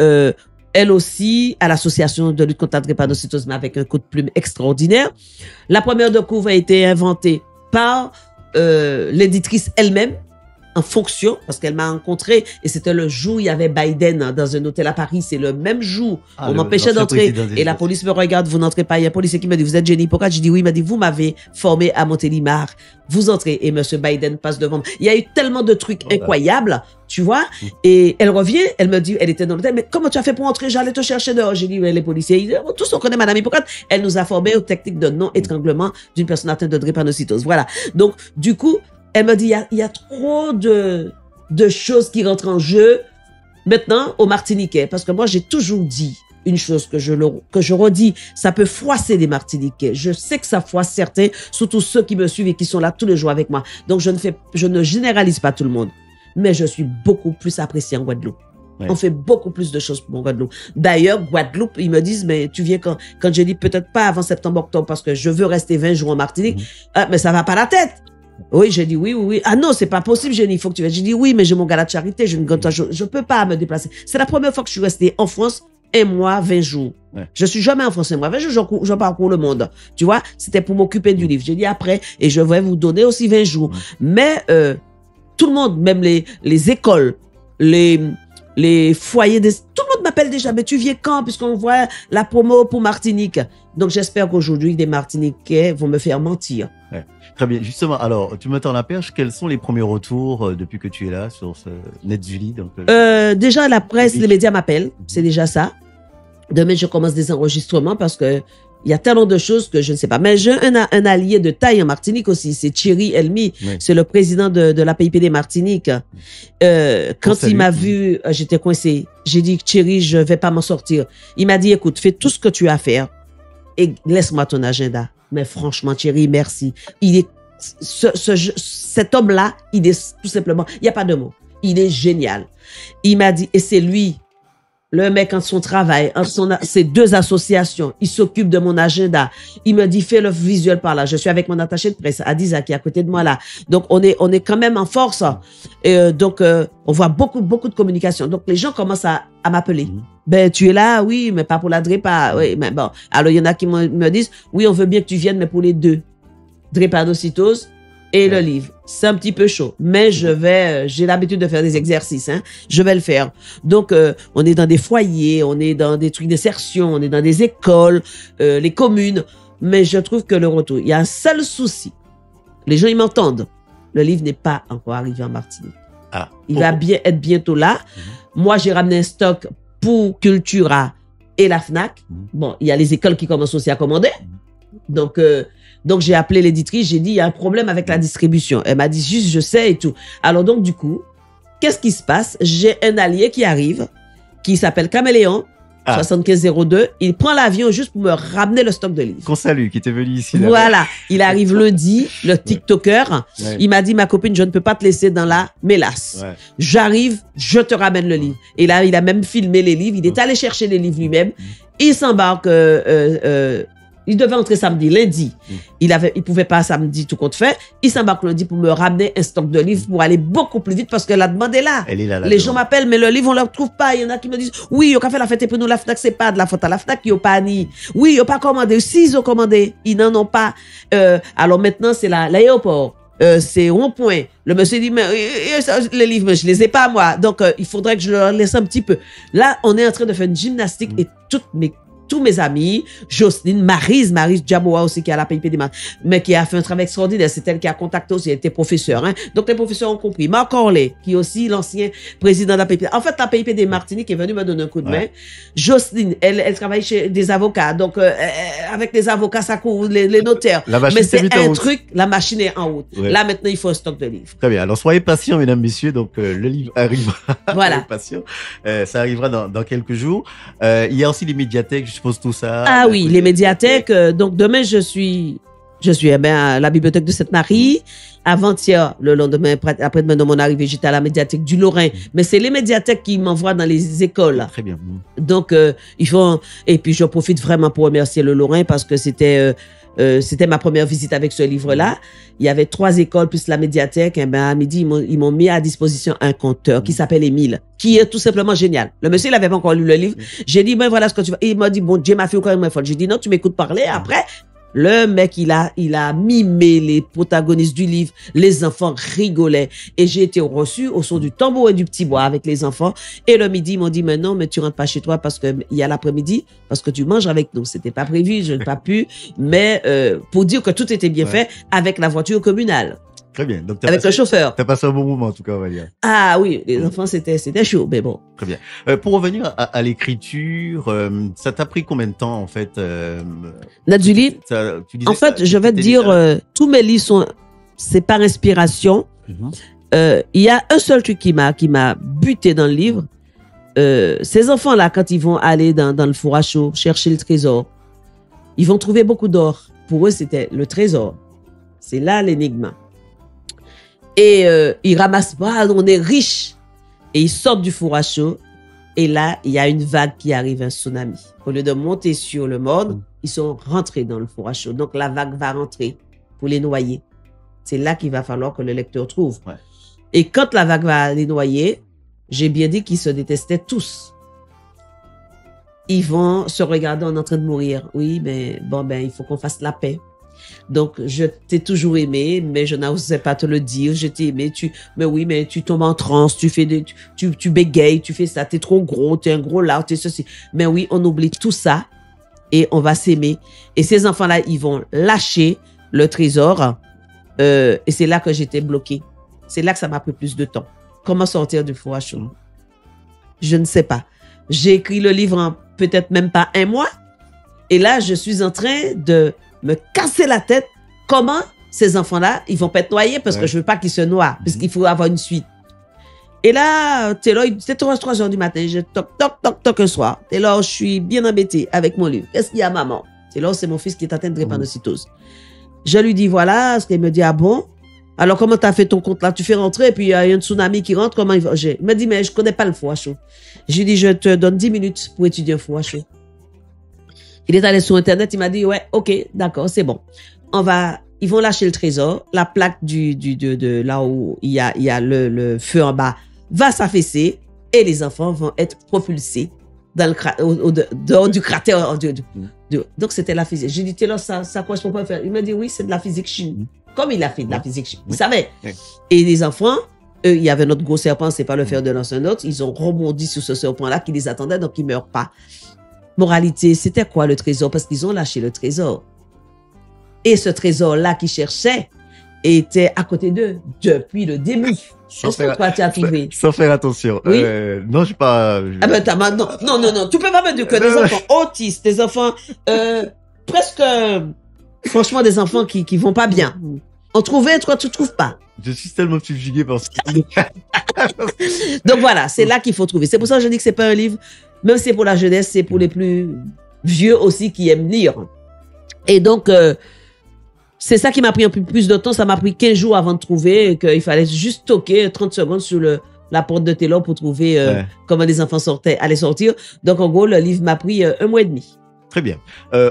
elle aussi à l'association de lutte contre la drépanocytose, mais avec un coup de plume extraordinaire. La première de couvre a été inventée par l'éditrice elle-même, en fonction, parce qu'elle m'a rencontré et c'était le jour où il y avait Biden dans un hôtel à Paris. C'est le même jour. On m'empêchait d'entrer et la police me regarde, vous n'entrez pas. Il y a un policier qui me dit, vous êtes Jenny Pocat? Je dis oui. Il m'a dit, vous m'avez formé à Montélimar. Vous entrez et monsieur Biden passe devant. Il y a eu tellement de trucs incroyables, tu vois. Et elle revient, elle me dit, elle était dans l'hôtel, mais comment tu as fait pour entrer? J'allais te chercher dehors. J'ai dit, les policiers, ils disent, tous on connaît madame Hippocrate. Elle nous a formés aux techniques de non-étranglement d'une personne atteinte de drépanocytose. Voilà. Donc, du coup, elle me dit, il y a trop de choses qui rentrent en jeu maintenant au Martiniquais. Parce que moi, j'ai toujours dit une chose que je redis, ça peut froisser les Martiniquais. Je sais que ça froisse certains, surtout ceux qui me suivent et qui sont là tous les jours avec moi. Donc, je ne généralise pas tout le monde. Mais je suis beaucoup plus appréciée en Guadeloupe. Ouais. On fait beaucoup plus de choses pour Guadeloupe. D'ailleurs, Guadeloupe, ils me disent, mais tu viens quand je dis peut-être pas avant septembre-octobre parce que je veux rester 20 jours en Martinique. Ah, mais ça va pas la tête. Oui, j'ai dit oui. Ah non, c'est pas possible, Jenny, il faut que tu viennes. J'ai dit oui, mais j'ai mon gala de charité, je peux pas me déplacer. C'est la première fois que je suis restée en France, un mois, 20 jours. Ouais. Je suis jamais en France, un mois, 20 jours, je parcours le monde. Tu vois, c'était pour m'occuper du livre. J'ai dit après, et je vais vous donner aussi 20 jours. Mais, tout le monde, même les écoles, les foyers, tout le monde m'appellent déjà, mais tu viens quand, puisqu'on voit la promo pour Martinique. Donc, j'espère qu'aujourd'hui, des Martiniquais vont me faire mentir. Ouais. Très bien. Justement, alors, tu me tends la perche. Quels sont les premiers retours depuis que tu es là sur ce NetJulie? Donc, déjà, la presse, les médias m'appellent. C'est déjà ça. Demain, je commence des enregistrements parce que il y a tellement de choses que je ne sais pas. Mais j'ai un allié de taille en Martinique aussi. C'est Thierry Elmi. Oui. C'est le président de la PIPD Martinique. Quand il m'a vu, j'étais coincé. J'ai dit, Thierry, je vais pas m'en sortir. Il m'a dit, écoute, fais tout ce que tu as à faire et laisse-moi ton agenda. Mais franchement, Thierry, merci. Il est, cet homme-là, il est tout simplement, il n'y a pas de mots. Il est génial. Il m'a dit, et c'est lui, le mec, en son travail, ses 2 associations, il s'occupe de mon agenda. Il me dit, fais le visuel par là. Je suis avec mon attaché de presse, Adiza, qui est à côté de moi là. Donc, on est quand même en force. Et donc, on voit beaucoup de communication. Donc, les gens commencent à m'appeler. Ben, tu es là, oui, mais pas pour la DREPA. Oui, mais bon. Alors, il y en a qui me disent, oui, on veut bien que tu viennes, mais pour les 2. Drépanocytose et le livre. C'est un petit peu chaud, mais j'ai l'habitude de faire des exercices, hein. Je vais le faire. Donc, on est dans des foyers, on est dans des trucs d'insertion, on est dans des écoles, les communes, mais je trouve que le retour, il y a un seul souci. Les gens, ils m'entendent. Le livre n'est pas encore arrivé en Martinique. Ah. Il va être bientôt là. Moi, j'ai ramené un stock pour Cultura et la FNAC. Bon, il y a les écoles qui commencent aussi à commander. Donc, j'ai appelé l'éditrice, j'ai dit, il y a un problème avec la distribution. Elle m'a dit, juste, je sais et tout. Alors, donc, du coup, qu'est-ce qui se passe? J'ai un allié qui arrive, qui s'appelle Caméléon, 7502. Il prend l'avion juste pour me ramener le stock de livres. Qu'on salue, qui était venu ici. Là. Voilà. Il arrive lundi, le TikToker. Ouais. Il m'a dit, ma copine, je ne peux pas te laisser dans la mélasse. Ouais. J'arrive, je te ramène le livre. Et là, il a même filmé les livres. Il est allé chercher les livres lui-même. Il s'embarque, il devait entrer samedi, lundi. Il pouvait pas samedi, tout compte fait. Il s'embarque lundi pour me ramener un stock de livres pour aller beaucoup plus vite parce que la demande est là. Elle est là les gens m'appellent, mais le livre, on ne le trouve pas. Il y en a qui me disent, oui, il a fait la fête pour nous, la FNAC, c'est pas de la faute à la FNAC, ils n'ont pas ni. Oui, ils n'ont pas commandé. Si, ils ont commandé. Ils n'en ont pas. Alors maintenant, c'est l'aéroport. C'est rond-point. Le monsieur dit, mais les livres, mais je les ai pas, moi. Donc, il faudrait que je leur laisse un petit peu. Là, on est en train de faire une gymnastique et tous mes amis, Jocelyne, Maryse Djaboua aussi, qui est à la PIPD, mais qui a fait un travail extraordinaire. C'est elle qui a contacté aussi, elle était professeure, hein. Donc, les professeurs ont compris. Marc Orley, qui est aussi l'ancien président de la PIPD. En fait, la PIPD Martinique est venue me donner un coup de main. Jocelyne, elle travaille chez des avocats. Donc, avec les avocats, ça court les notaires. Mais c'est un truc, la machine est en route. Ouais. Là, maintenant, il faut un stock de livres. Très bien. Alors, soyez patients, mesdames, messieurs. Donc, le livre arrivera. Voilà. Patient. Ça arrivera dans quelques jours. Il y a aussi les médiathèques, je suppose, tout ça. Ah oui, les médiathèques. Donc, demain, je suis à la bibliothèque de Sainte-Marie. Avant-hier, le lendemain, après-demain de mon arrivée, j'étais à la médiathèque du Lorrain. Mais c'est les médiathèques qui m'envoient dans les écoles. Très bien. Donc, et puis, je profite vraiment pour remercier le Lorrain parce que c'était ma première visite avec ce livre-là. Il y avait 3 écoles plus la médiathèque. Et à midi, ils m'ont mis à disposition un conteur qui s'appelle Émile, qui est tout simplement génial. Le monsieur, il avait pas encore lu le livre. J'ai dit, ben voilà ce que tu vas. Et il m'a dit, bon, Dieu m'a fait encore une fois. J'ai dit, non, tu m'écoutes parler. Après, le mec, il a mimé les protagonistes du livre. Les enfants rigolaient. Et j'ai été reçu au son du tambour et du petit bois avec les enfants. Et le midi, ils m'ont dit, mais non, mais tu rentres pas chez toi parce que il y a l'après-midi, parce que tu manges avec nous. C'était pas prévu, je n'ai pas pu. Mais, pour dire que tout était bien fait avec la voiture communale. Très bien. Donc, avec le chauffeur. T'as passé un bon moment, en tout cas, on va dire. Ah oui, les enfants, c'était chaud, mais bon. Très bien. Pour revenir à l'écriture, ça t'a pris combien de temps, en fait NetJulie, en fait, je vais te dire, tous mes livres c'est par inspiration. Il y a un seul truc qui m'a buté dans le livre. Ces enfants-là, quand ils vont aller dans le four à chaud, chercher le trésor, ils vont trouver beaucoup d'or. Pour eux, c'était le trésor. C'est là l'énigme. Et ils ramassent, on est riches. Et ils sortent du four à chaud. Et là, il y a une vague qui arrive, un tsunami. Au lieu de monter sur le monde, ils sont rentrés dans le four à chaud. Donc, la vague va rentrer pour les noyer. C'est là qu'il va falloir que le lecteur trouve. Ouais. Et quand la vague va les noyer, j'ai bien dit qu'ils se détestaient tous. Ils vont se regarder en train de mourir. Oui, mais bon, il faut qu'on fasse la paix. Donc, je t'ai toujours aimé, mais je n'osais pas te le dire. Je t'ai aimé. Mais oui, mais tu tombes en transe, tu bégayes, tu fais ça. T'es trop gros, t'es un gros lard, t'es ceci. Mais oui, on oublie tout ça et on va s'aimer. Et ces enfants-là, ils vont lâcher le trésor. Et c'est là que j'étais bloquée. C'est là que ça m'a pris plus de temps. Comment sortir du four à chaud? Je ne sais pas. J'ai écrit le livre en peut-être même pas 1 mois. Et là, je suis en train de me casser la tête. Comment ces enfants-là, ils vont pas être noyés parce que je veux pas qu'ils se noient, parce qu'il faut avoir une suite. Et là, t'es là, c'était 3 heures du matin. Je toc un soir. T'es là, je suis bien embêtée avec mon livre. Qu'est-ce qu'il y a, maman? C'est là, c'est mon fils qui est atteint de drépanocytose. Je lui dis, voilà, ce qu'il me dit, ah bon? Alors, comment tu as fait ton compte là? Tu fais rentrer et puis il y a un tsunami qui rentre. Comment il va? Il me dit, mais je connais pas le four à chaud. Je lui dis, je te donne 10 minutes pour étudier un four à chaud. Il est allé sur Internet, il m'a dit, ouais, ok, d'accord, c'est bon. Ils vont lâcher le trésor. La plaque de là où il y a le feu en bas va s'affaisser et les enfants vont être propulsés dans dehors du cratère. Donc, c'était la physique. J'ai dit, t'es là, ça correspond pas à faire. Il m'a dit, oui, c'est de la physique chimie. Comme il a fait de la physique chimie. Il savait. Et les enfants, eux, il y avait notre gros serpent, c'est pas le fer de lance un autre. Ils ont rebondi sur ce serpent-là qui les attendait, donc ils meurent pas. Moralité, c'était quoi le trésor? Parce qu'ils ont lâché le trésor. Et ce trésor-là qu'ils cherchaient était à côté d'eux depuis le début. Est-ce que toi, tu as trouvé? Sans faire attention. Oui. Non, je suis pas... Ah ben, non. Tu peux pas me dire que des enfants autistes, des enfants presque... Franchement, des enfants qui vont pas bien. On trouvait, toi, tu trouves pas. Je suis tellement subjugué par ça. Donc voilà, c'est là qu'il faut trouver. C'est pour ça que je dis que c'est pas un livre, même si c'est pour la jeunesse, c'est pour les plus vieux aussi qui aiment lire. Et donc, c'est ça qui m'a pris un peu plus de temps. Ça m'a pris 15 jours avant de trouver et qu'il fallait juste toquer 30 secondes sur la porte de Taylor pour trouver comment les enfants allaient sortir. Donc, en gros, le livre m'a pris 1 mois et demi. Très bien.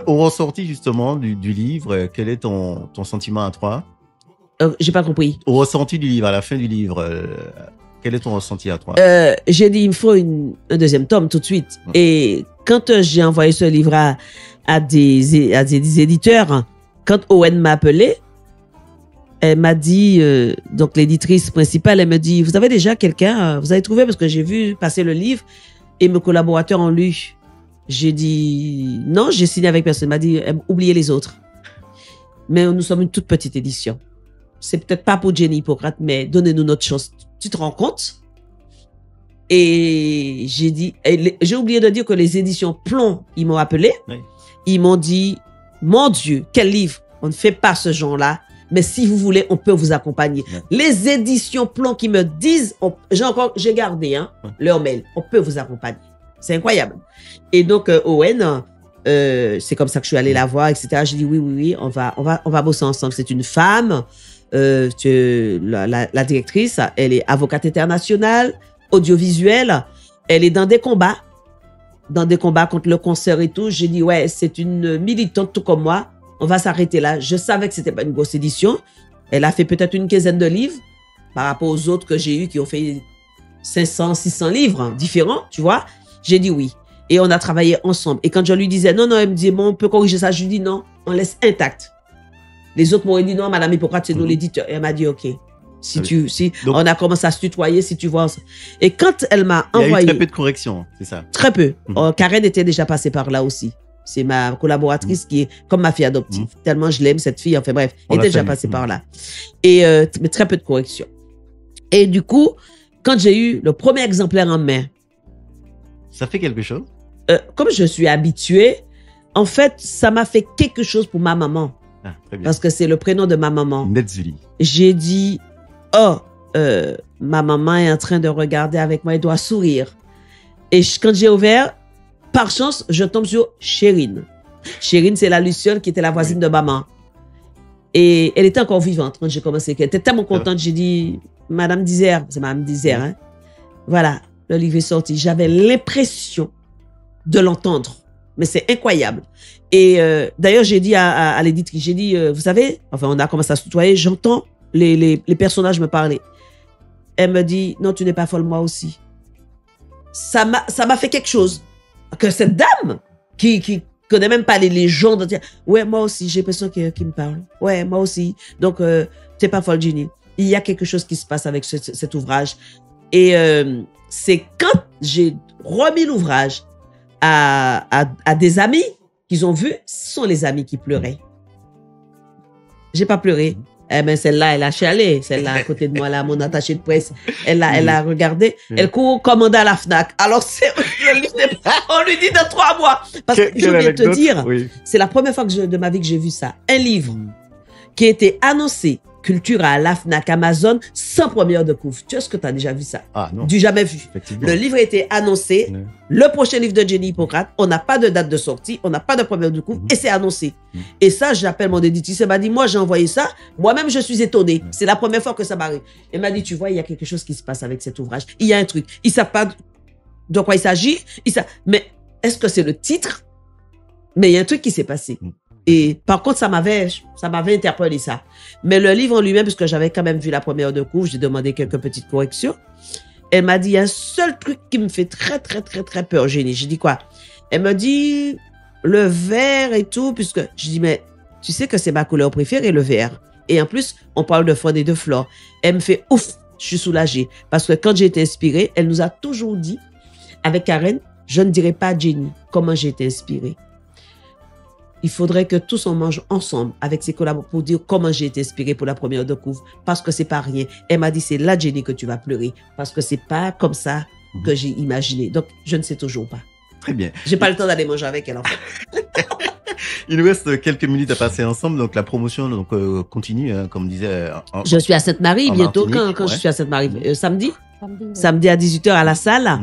Au ressorti justement du livre, quel est ton sentiment à toi? J'ai pas compris. Au ressenti du livre, à la fin du livre, quel est ton ressenti à toi? J'ai dit, il me faut un 2e tome tout de suite. Et quand j'ai envoyé ce livre à des éditeurs, quand Owen m'a appelé, elle m'a dit, donc l'éditrice principale, elle me dit, vous avez déjà quelqu'un, vous avez trouvé, parce que j'ai vu passer le livre et mes collaborateurs ont lu. J'ai dit, non, j'ai signé avec personne. Elle m'a dit, oubliez les autres. Mais nous sommes une toute petite édition. C'est peut-être pas pour Jenny Hippocrate, mais donnez-nous notre chance. Tu te rends compte? Et j'ai dit, j'ai oublié de dire que les éditions Plomb, ils m'ont appelé. Oui. Ils m'ont dit, mon Dieu, quel livre! On ne fait pas ce genre-là, mais si vous voulez, on peut vous accompagner. Oui. Les éditions Plomb qui me disent, j'ai gardé leur mail, on peut vous accompagner. C'est incroyable. Et donc, Owen, c'est comme ça que je suis allée la voir, etc. J'ai dit, oui, on va bosser ensemble. C'est une femme. La directrice, elle est avocate internationale, audiovisuelle. Elle est dans des combats contre le cancer et tout. J'ai dit, ouais, c'est une militante tout comme moi. On va s'arrêter là. Je savais que c'était pas une grosse édition. Elle a fait peut-être une 15aine de livres par rapport aux autres que j'ai eu qui ont fait 500, 600 livres différents, tu vois. J'ai dit oui. Et on a travaillé ensemble. Et quand je lui disais non, elle me disait, bon, on peut corriger ça. Je lui dis non, on laisse intact. Les autres m'ont dit non, madame Hippocrate, c'est nous l'éditeur. Et elle m'a dit ok. Donc, on a commencé à se tutoyer, si tu vois. Et quand elle m'a envoyé. Il y a eu très peu de corrections, c'est ça? Très peu. Karen était déjà passée par là aussi. C'est ma collaboratrice qui est comme ma fille adoptive. Tellement je l'aime, cette fille. Enfin bref, elle était déjà passée par là. Et mais très peu de corrections. Et du coup, quand j'ai eu le premier exemplaire en main. Ça fait quelque chose? Comme je suis habituée, en fait, ça m'a fait quelque chose pour ma maman. Ah, très bien. Parce que c'est le prénom de ma maman. Netzuli. J'ai dit, ma maman est en train de regarder avec moi, elle doit sourire. Et quand j'ai ouvert, par chance, je tombe sur Chérine. Chérine, c'est la Luciole qui était la voisine de maman. Et elle était encore vivante quand j'ai commencé. Elle était tellement contente. J'ai dit, Madame Dizère, c'est Madame Dizère, hein. Voilà, le livre est sorti. J'avais l'impression de l'entendre. Mais c'est incroyable. Et d'ailleurs, j'ai dit à l'éditrice, j'ai dit, vous savez, enfin, on a commencé à se tutoyer, j'entends les personnages me parler. Elle me dit, non, tu n'es pas folle, moi aussi. Ça m'a fait quelque chose. Que cette dame qui connaît même pas les légendes. Ouais, moi aussi, j'ai l'impression qu'il me parle. Ouais, moi aussi. Donc, t'es pas folle, Jenny. Il y a quelque chose qui se passe avec cet ouvrage. Et c'est quand j'ai remis l'ouvrage à des amis qu'ils ont vu, ce sont les amis qui pleuraient. J'ai pas pleuré. Eh ben, celle-là, elle a chialé. Celle-là, à côté de moi, là, mon attachée de presse, elle a regardé. Elle court commander à la FNAC. Alors, le livre on lui dit dans 3 mois. Parce que je viens de te dire, c'est la première fois de ma vie que j'ai vu ça. Un livre qui a été annoncé Cultura à la FNAC, Amazon, sans première de couvre. Tu vois ce que tu as déjà vu ça? Ah non. Du jamais vu. Le livre a été annoncé. Le prochain livre de Jenny Hippocrate, on n'a pas de date de sortie, on n'a pas de première de couvre et c'est annoncé. Et ça, j'appelle mon éditrice. Elle m'a dit, moi, j'ai envoyé ça. Moi-même, je suis étonnée. C'est la première fois que ça m'arrive. Elle m'a dit, tu vois, il y a quelque chose qui se passe avec cet ouvrage. Il y a un truc. Ils ne savent pas de quoi il s'agit. Mais est-ce que c'est le titre? Mais il y a un truc qui s'est passé. Et par contre, ça m'avait interpellé ça. Mais le livre en lui-même, parce que j'avais quand même vu la première de couvre, j'ai demandé quelques petites corrections. Elle m'a dit, il y a un seul truc qui me fait très, très, très, très peur, Jenny. J'ai dit quoi? Elle me dit, le vert et tout, puisque je dis, mais tu sais que c'est ma couleur préférée, le vert. Et en plus, on parle de faune et de flore. Elle me fait, ouf, je suis soulagée. Parce que quand j'ai été inspirée, elle nous a toujours dit, avec Karen, je ne dirai pas à Jenny comment j'ai été inspirée. Il faudrait que tous on mange ensemble avec ses collaborateurs pour dire comment j'ai été inspirée pour la première de couvre. Parce que c'est pas rien. Elle m'a dit, c'est là, Jenny, que tu vas pleurer. Parce que c'est pas comme ça que j'ai imaginé. Donc, je ne sais toujours pas. Très bien. J'ai pas le temps d'aller manger avec elle, en fait. Il nous reste quelques minutes à passer ensemble. Donc, la promotion continue, hein, comme disait. Je suis à Sainte-Marie bientôt. Quand je suis à Sainte-Marie? Samedi à 18h à la salle.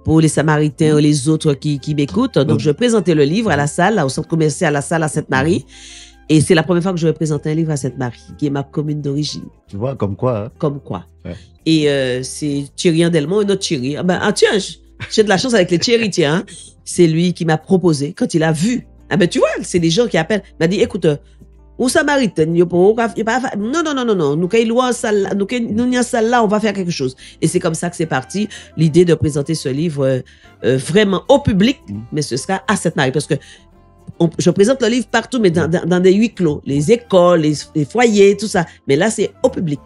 Pour les Samaritains ou les autres qui m'écoutent. Donc, je vais présenter le livre à la salle, au centre commercial, à la salle à Sainte-Marie. Et c'est la première fois que je vais présenter un livre à Sainte-Marie, qui est ma commune d'origine. Tu vois, comme quoi. Hein? Comme quoi. Ouais. Et c'est Thierry Andelmont, un autre Thierry. Tiens, j'ai de la chance avec les Thierry, tiens. Hein. C'est lui qui m'a proposé, quand il a vu. Tu vois, c'est des gens qui appellent. Il m'a dit, écoute, ou Samaritain, non, nous avons une salle là, on va faire quelque chose. Et c'est comme ça que c'est parti, l'idée de présenter ce livre vraiment au public, mais ce sera à Sainte-Marie, parce que je présente le livre partout, mais dans des huis clos, les écoles, les foyers, tout ça. Mais là, c'est au public.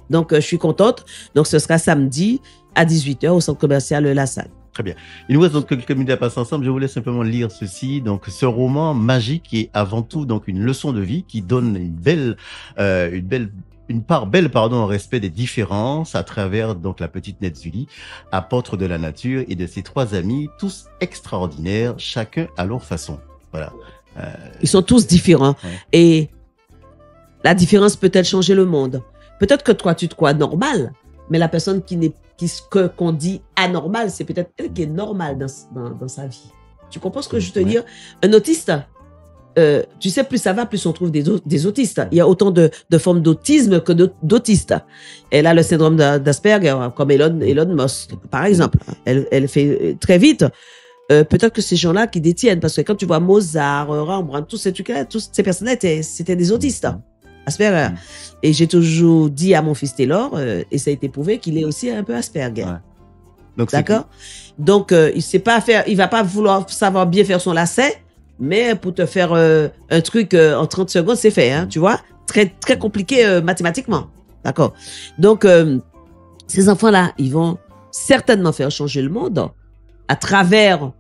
Donc, je suis contente. Donc, ce sera samedi à 18h au centre commercial La Salle. Très bien. Il nous reste donc quelques minutes à passer ensemble. Je voulais simplement lire ceci. Donc, ce roman magique est avant tout donc une leçon de vie qui donne une part belle, en respect des différences à travers donc la petite Netsuli, apôtre de la nature et de ses 3 amis, tous extraordinaires, chacun à leur façon. Voilà. Ils sont tous différents. Ouais. Et la différence peut-elle changer le monde? Peut-être que toi, tu te crois normal, mais la personne qu'on dit anormal, c'est peut-être elle qui est normale dans sa vie. Tu comprends ce que je veux te dire? Un autiste, tu sais, plus ça va, plus on trouve des autistes. Il y a autant de formes d'autisme que d'autistes. Elle a le syndrome d'Asperger, comme Elon Musk, par exemple. Elle fait très vite. Peut-être que ces gens-là qui détiennent, parce que quand tu vois Mozart, Rembrandt, tous ces trucs-là, tous ces personnes-là c'était des autistes. Asperger. Et j'ai toujours dit à mon fils Taylor, et ça a été prouvé qu'il est aussi un peu Asperger. Ouais. Donc, d'accord? Donc, il va pas vouloir savoir bien faire son lacet, mais pour te faire un truc en 30 secondes, c'est fait, hein, tu vois? Très, très compliqué mathématiquement. D'accord? Donc, ces enfants-là, ils vont certainement faire changer le monde à travers,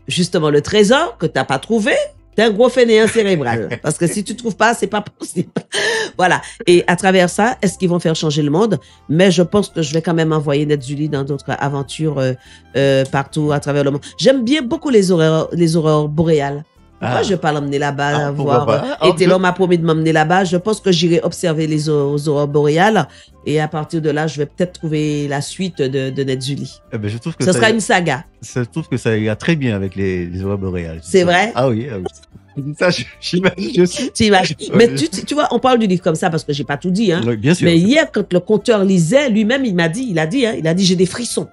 justement, le trésor que t'as pas trouvé. T'es un gros fainéant cérébral. Parce que si tu trouves pas, c'est pas possible. Voilà. Et à travers ça, est-ce qu'ils vont faire changer le monde? Mais je pense que je vais quand même envoyer Netsuli dans d'autres aventures partout à travers le monde. J'aime bien beaucoup les aurores boréales. Moi, je vais pas l'emmener là-bas, voir. Et Taylor m'a promis de m'emmener là-bas. Je pense que j'irai observer les aurores boréales. Et à partir de là, je vais peut-être trouver la suite de Netsuli. Je trouve que ça sera une saga. Je trouve que ça ira très bien avec les aurores boréales. C'est vrai? Ah oui. Ça, j'imagine aussi. Tu imagines. Mais tu vois, on parle du livre comme ça parce que j'ai pas tout dit, hein. Oui, bien sûr. Mais hier, quand le conteur lisait, lui-même, il a dit, j'ai des frissons.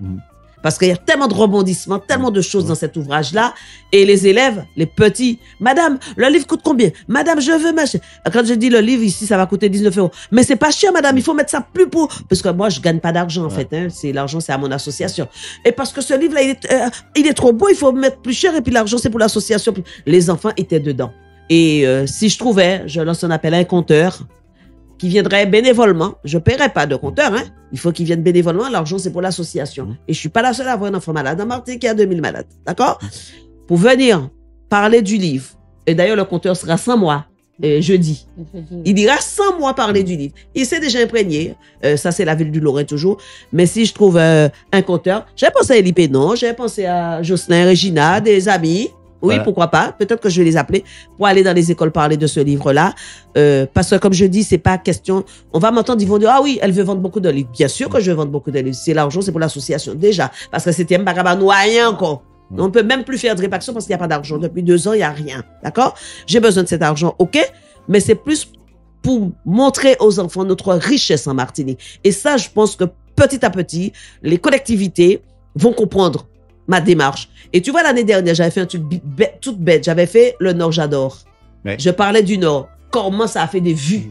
Parce qu'il y a tellement de rebondissements, tellement de choses dans cet ouvrage-là. Et les élèves, les petits, madame, le livre coûte combien? Madame, je veux m'acheter. Quand je dis le livre ici, ça va coûter 19 €. Mais c'est pas cher, madame, il faut mettre ça plus pour... Parce que moi, je gagne pas d'argent, en fait. Hein. L'argent, c'est à mon association. Et parce que ce livre-là, il est trop beau, il faut mettre plus cher. Et puis l'argent, c'est pour l'association. Les enfants étaient dedans. Et si je trouvais, je lance un appel à un compteur qui viendrait bénévolement. Je ne paierai pas de compteur, hein. Il faut qu'il vienne bénévolement. L'argent, c'est pour l'association. Et je ne suis pas la seule à avoir un enfant malade. En Martinique, il y a 2000 malades. D'accord? Pour venir parler du livre. Et d'ailleurs, le compteur sera sans moi, jeudi. Il ira sans moi parler du livre. Il s'est déjà imprégné. Ça, c'est la ville du Lorrain toujours. Mais si je trouve un compteur, j'ai pensé à Elie Pénon, j'ai pensé à Jocelyn, Regina, des amis. Oui, voilà. Pourquoi pas. Peut-être que je vais les appeler pour aller dans les écoles parler de ce livre-là. Parce que comme je dis, c'est pas question... On va m'entendre, ils vont dire, ah oui, elle veut vendre beaucoup de livres. Bien sûr que je veux vendre beaucoup de livres. C'est l'argent, c'est pour l'association. Déjà. Parce que c'était rien encore. On peut même plus faire de réparation parce qu'il n'y a pas d'argent. Depuis 2 ans, il n'y a rien. D'accord? J'ai besoin de cet argent, ok? Mais c'est plus pour montrer aux enfants notre richesse en Martinique. Et ça, je pense que petit à petit, les collectivités vont comprendre ma démarche. Et tu vois, l'année dernière, j'avais fait un truc toute bête. J'avais fait le Nord, j'adore. Ouais. Je parlais du Nord. Comment ça a fait des vues.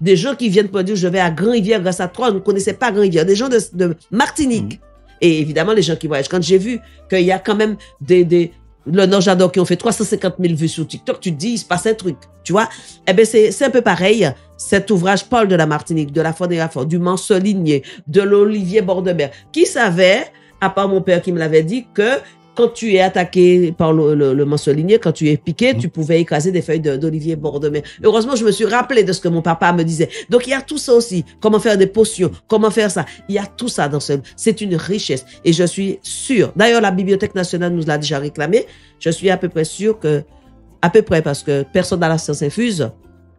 Des gens qui viennent pour dire, je vais à Grand-Rivière grâce à toi. On ne connaissait pas Grand-Rivière. Des gens de Martinique. Et évidemment, les gens qui voyagent. Quand j'ai vu qu'il y a quand même le Nord, j'adore, qui ont fait 350 000 vues sur TikTok, tu te dis, il se passe un truc. Tu vois? Eh bien, c'est un peu pareil. Cet ouvrage parle de la Martinique, de la faune et la flore, du Manceau-Ligné, de l'Olivier bord de mer. Qui savait, à part mon père qui me l'avait dit, que quand tu es attaqué par le Manceau-Ligné, quand tu es piqué, tu pouvais écraser des feuilles d'olivier bord de mer. Heureusement, je me suis rappelé de ce que mon papa me disait. Donc, il y a tout ça aussi. Comment faire des potions, comment faire ça. Il y a tout ça dans ce... C'est une richesse. Et je suis sûre. D'ailleurs, la Bibliothèque nationale nous l'a déjà réclamé. Je suis à peu près sûre que... À peu près, parce que personne n'a la science infuse.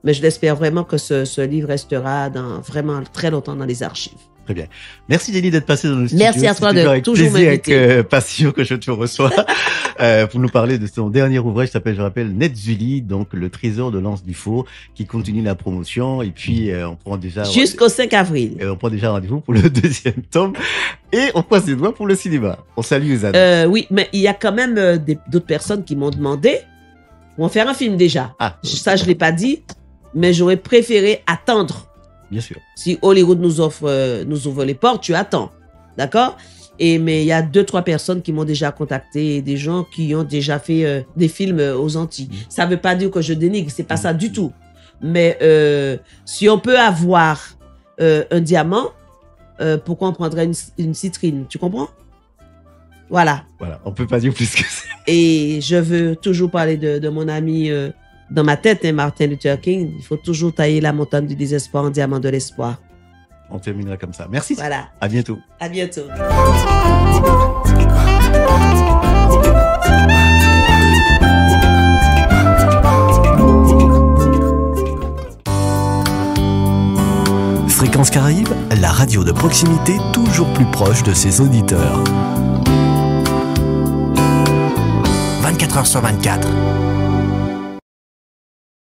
Mais je l'espère vraiment que ce livre restera vraiment très longtemps dans les archives. Très bien. Merci Jenny d'être passée dans le studio. Merci à toi de toujours m'inviter. Avec passion que je te reçois pour nous parler de son dernier ouvrage qui s'appelle, je rappelle, Netzuli, donc le trésor de l'Anse du Faux, qui continue la promotion. Et puis on prend déjà jusqu'au 5 avril. Et on prend déjà rendez-vous pour le 2e tome. Et on croise les doigts pour le cinéma. On salue Uzanne. Oui, mais il y a quand même d'autres personnes qui m'ont demandé pour en faire un film déjà. Ça, je l'ai pas dit, mais j'aurais préféré attendre. Bien sûr. Si Hollywood nous ouvre les portes, tu attends. D'accord? Mais il y a 2-3 personnes qui m'ont déjà contacté, des gens qui ont déjà fait des films aux Antilles. Ça veut pas dire que je dénigre, c'est pas ça du tout. Mais si on peut avoir un diamant, pourquoi on prendrait une citrine? Tu comprends? Voilà. Voilà, on peut pas dire plus que ça. Et je veux toujours parler de mon ami... dans ma tête, Martin Luther King, il faut toujours tailler la montagne du désespoir en diamant de l'espoir. On terminera comme ça. Merci. Voilà. À bientôt. À bientôt. Fréquence Caraïbes, la radio de proximité toujours plus proche de ses auditeurs. 24h sur 24.